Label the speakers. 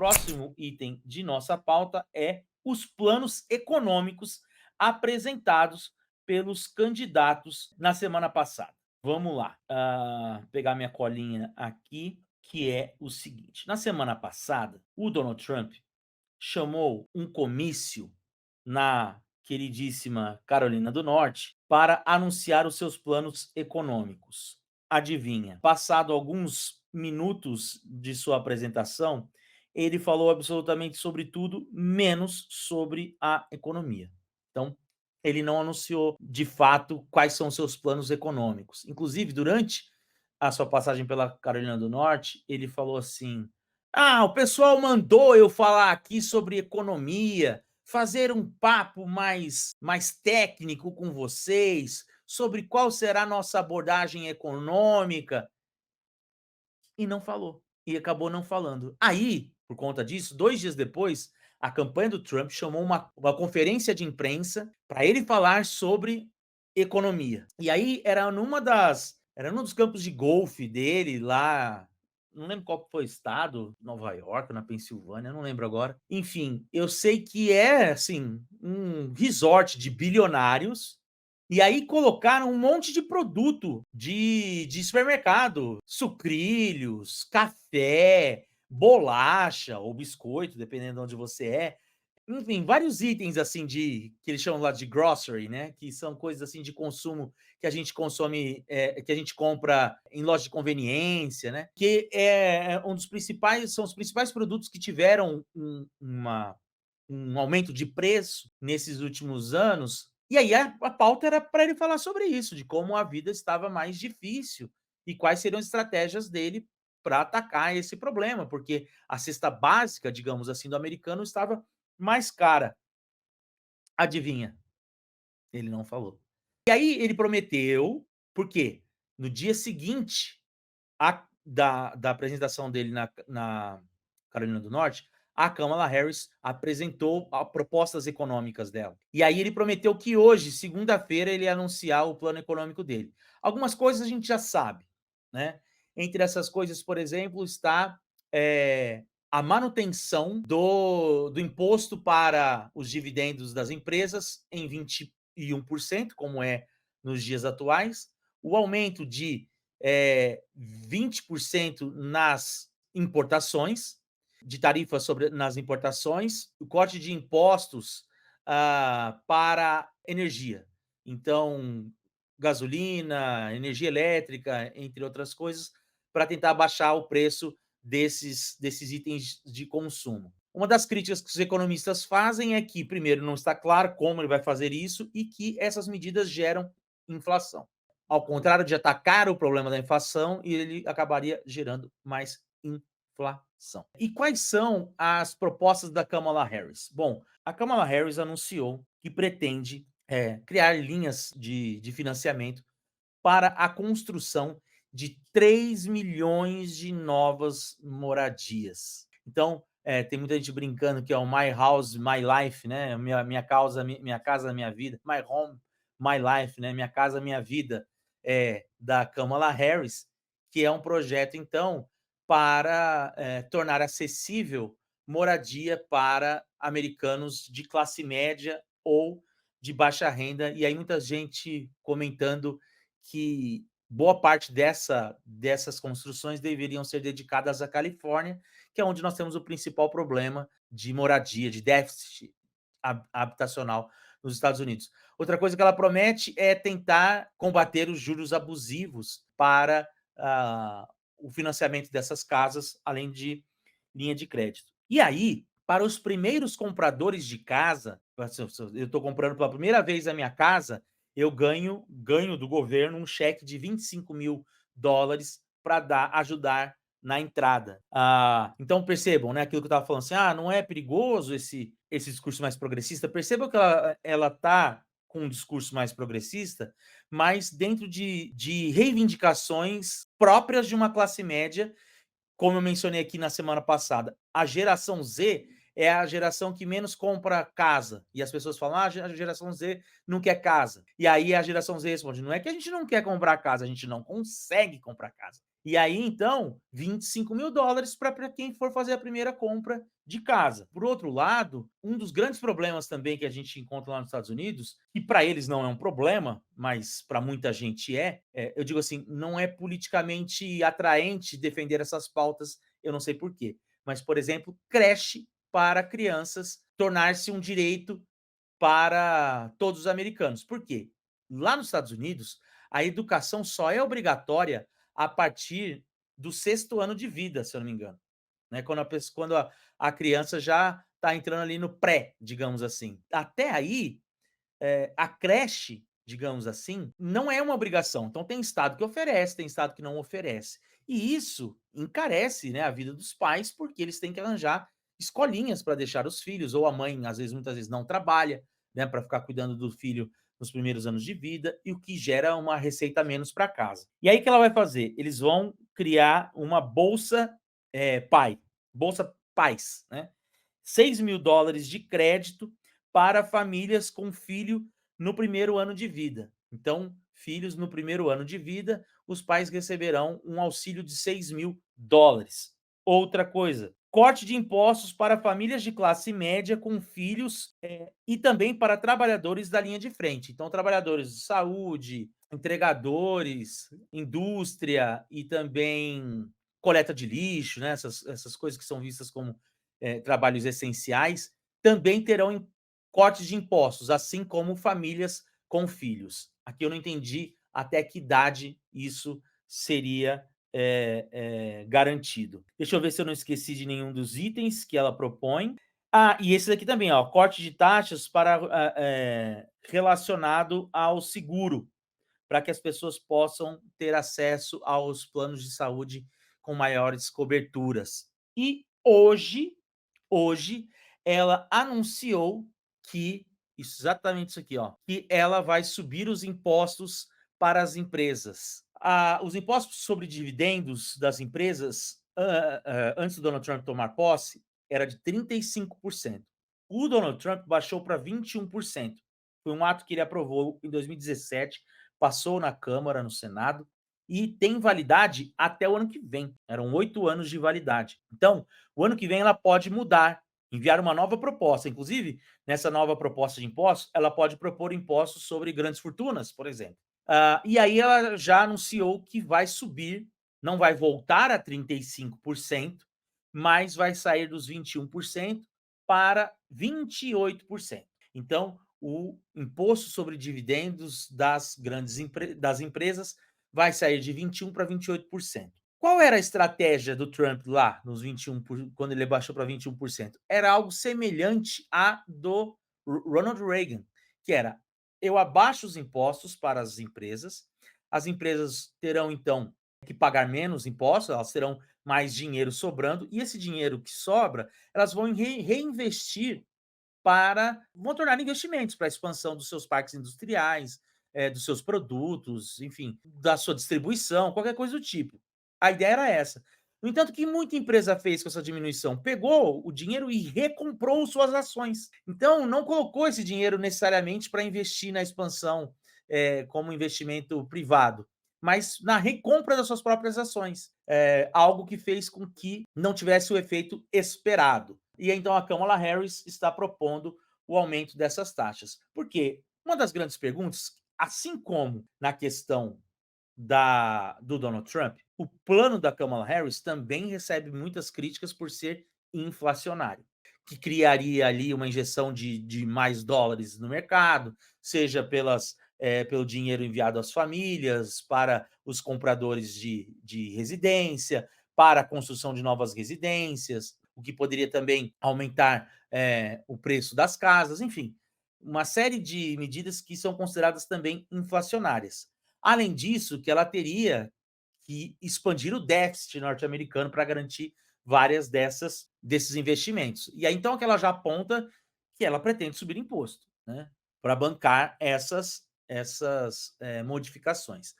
Speaker 1: próximo item de nossa pauta é os planos econômicos apresentados pelos candidatos na semana passada. Vamos lá, pegar minha colinha aqui, que é o seguinte: na semana passada, o Donald Trump chamou um comício na queridíssima Carolina do Norte para anunciar os seus planos econômicos. Adivinha? Passado alguns minutos de sua apresentação, ele falou absolutamente sobre tudo, menos sobre a economia. Então, ele não anunciou de fato quais são os seus planos econômicos. Inclusive, durante a sua passagem pela Carolina do Norte, ele falou assim: "Ah, o pessoal mandou eu falar aqui sobre economia, fazer um papo mais técnico com vocês, sobre qual será a nossa abordagem econômica", e não falou, e acabou não falando. Aí, por conta disso, 2 dias depois, a campanha do Trump chamou uma conferência de imprensa para ele falar sobre economia. E aí era num dos campos de golfe dele lá, não lembro qual que foi o estado, Nova York, na Pensilvânia, não lembro agora. Enfim, eu sei que é, assim, um resort de bilionários, e aí colocaram um monte de produto de supermercado, sucrilhos, café, bolacha ou biscoito, dependendo de onde você é. Enfim, vários itens, assim, que eles chamam lá de grocery, né, que são coisas, assim, de consumo que a gente consome, que a gente compra em loja de conveniência, né, que são os principais produtos que tiveram um aumento de preço nesses últimos anos. E aí a pauta era para ele falar sobre isso, de como a vida estava mais difícil e quais seriam as estratégias dele para atacar esse problema, porque a cesta básica, digamos assim, do americano estava mais cara. Adivinha? Ele não falou. E aí ele prometeu, porque no dia seguinte da apresentação dele na Carolina do Norte, a Kamala Harris apresentou a propostas econômicas dela. E aí ele prometeu que hoje, segunda-feira, ele ia anunciar o plano econômico dele. Algumas coisas a gente já sabe, né? Entre essas coisas, por exemplo, está a manutenção do imposto para os dividendos das empresas em 21%, como é nos dias atuais, o aumento de 20% nas importações, de tarifas nas importações, o corte de impostos para energia. Então, gasolina, energia elétrica, entre outras coisas, para tentar baixar o preço desses itens de consumo. Uma das críticas que os economistas fazem é que, primeiro, não está claro como ele vai fazer isso e que essas medidas geram inflação. Ao contrário de atacar o problema da inflação, ele acabaria gerando mais inflação. E quais são as propostas da Kamala Harris? Bom, a Kamala Harris anunciou que pretende criar linhas de financiamento para a construção de 3 milhões de novas moradias. Então, tem muita gente brincando que é o My House, My Life, né? Minha casa, minha vida. My Home, My Life, né? Minha casa, minha vida, da Kamala Harris, que é um projeto, então, para tornar acessível moradia para americanos de classe média ou de baixa renda. E aí muita gente comentando que boa parte dessas construções deveriam ser dedicadas à Califórnia, que é onde nós temos o principal problema de moradia, de déficit habitacional nos Estados Unidos. Outra coisa que ela promete é tentar combater os juros abusivos para o financiamento dessas casas, além de linha de crédito. E aí, para os primeiros compradores de casa, eu estou comprando pela primeira vez a minha casa, eu ganho do governo um cheque de $25.000 para ajudar na entrada. Então percebam, né, aquilo que eu estava falando assim, não é perigoso esse discurso mais progressista. Percebam que ela está com um discurso mais progressista, mas dentro de reivindicações próprias de uma classe média, como eu mencionei aqui na semana passada. A geração Z é a geração que menos compra casa. E as pessoas falam, a geração Z não quer casa. E aí a geração Z responde, não é que a gente não quer comprar casa, a gente não consegue comprar casa. E aí, então, US$ 25.000 para quem for fazer a primeira compra de casa. Por outro lado, um dos grandes problemas também que a gente encontra lá nos Estados Unidos, e para eles não é um problema, mas para muita gente eu digo assim, não é politicamente atraente defender essas pautas, eu não sei por quê. Mas, por exemplo, creche para crianças tornar-se um direito para todos os americanos. Por quê? Lá nos Estados Unidos, a educação só é obrigatória a partir do 6º ano de vida, se eu não me engano, né, quando a criança já está entrando ali no pré, digamos assim. Até aí, a creche, digamos assim, não é uma obrigação. Então tem estado que oferece, tem estado que não oferece. E isso encarece, né, a vida dos pais, porque eles têm que arranjar escolinhas para deixar os filhos, ou a mãe, às vezes, muitas vezes não trabalha, né, para ficar cuidando do filho nos primeiros anos de vida, e o que gera uma receita a menos para casa. E aí o que ela vai fazer? Eles vão criar uma bolsa, pai, bolsa pais, né? US$ 6.000 de crédito para famílias com filho no primeiro ano de vida. Então, filhos no primeiro ano de vida, os pais receberão um auxílio de US$ 6.000. Outra coisa, corte de impostos para famílias de classe média com filhos, e também para trabalhadores da linha de frente. Então, trabalhadores de saúde, entregadores, indústria e também coleta de lixo, né, essas coisas que são vistas como trabalhos essenciais, também terão cortes de impostos, assim como famílias com filhos. Aqui eu não entendi até que idade isso seria garantido. Deixa eu ver se eu não esqueci de nenhum dos itens que ela propõe. Ah, e esse daqui também, ó, corte de taxas para relacionado ao seguro, para que as pessoas possam ter acesso aos planos de saúde com maiores coberturas. E hoje ela anunciou que exatamente isso aqui, ó, que ela vai subir os impostos para as empresas. Os impostos sobre dividendos das empresas, antes do Donald Trump tomar posse, era de 35%. O Donald Trump baixou para 21%. Foi um ato que ele aprovou em 2017, passou na Câmara, no Senado, e tem validade até o ano que vem. Eram 8 anos de validade. Então, o ano que vem ela pode mudar, enviar uma nova proposta. Inclusive, nessa nova proposta de impostos, ela pode propor impostos sobre grandes fortunas, por exemplo. E aí ela já anunciou que vai subir, não vai voltar a 35%, mas vai sair dos 21% para 28%. Então, o imposto sobre dividendos das das empresas vai sair de 21% para 28%. Qual era a estratégia do Trump lá nos 21 quando ele baixou para 21%? Era algo semelhante à do Ronald Reagan, que era: eu abaixo os impostos para as empresas terão então que pagar menos impostos, elas terão mais dinheiro sobrando, e esse dinheiro que sobra, elas vão reinvestir vão tornar investimentos para a expansão dos seus parques industriais, dos seus produtos, enfim, da sua distribuição, qualquer coisa do tipo. A ideia era essa. No entanto, o que muita empresa fez com essa diminuição? Pegou o dinheiro e recomprou suas ações. Então, não colocou esse dinheiro necessariamente para investir na expansão, como investimento privado, mas na recompra das suas próprias ações. Algo que fez com que não tivesse o efeito esperado. E então a Kamala Harris está propondo o aumento dessas taxas. Porque uma das grandes perguntas, assim como na questão do Donald Trump, o plano da Kamala Harris também recebe muitas críticas por ser inflacionário, que criaria ali uma injeção de mais dólares no mercado, seja pelo dinheiro enviado às famílias, para os compradores de residência, para a construção de novas residências, o que poderia também aumentar o preço das casas, enfim, uma série de medidas que são consideradas também inflacionárias. Além disso, que ela teria que expandir o déficit norte-americano para garantir várias desses investimentos. E aí, então, que ela já aponta que ela pretende subir imposto, né, para bancar essas modificações.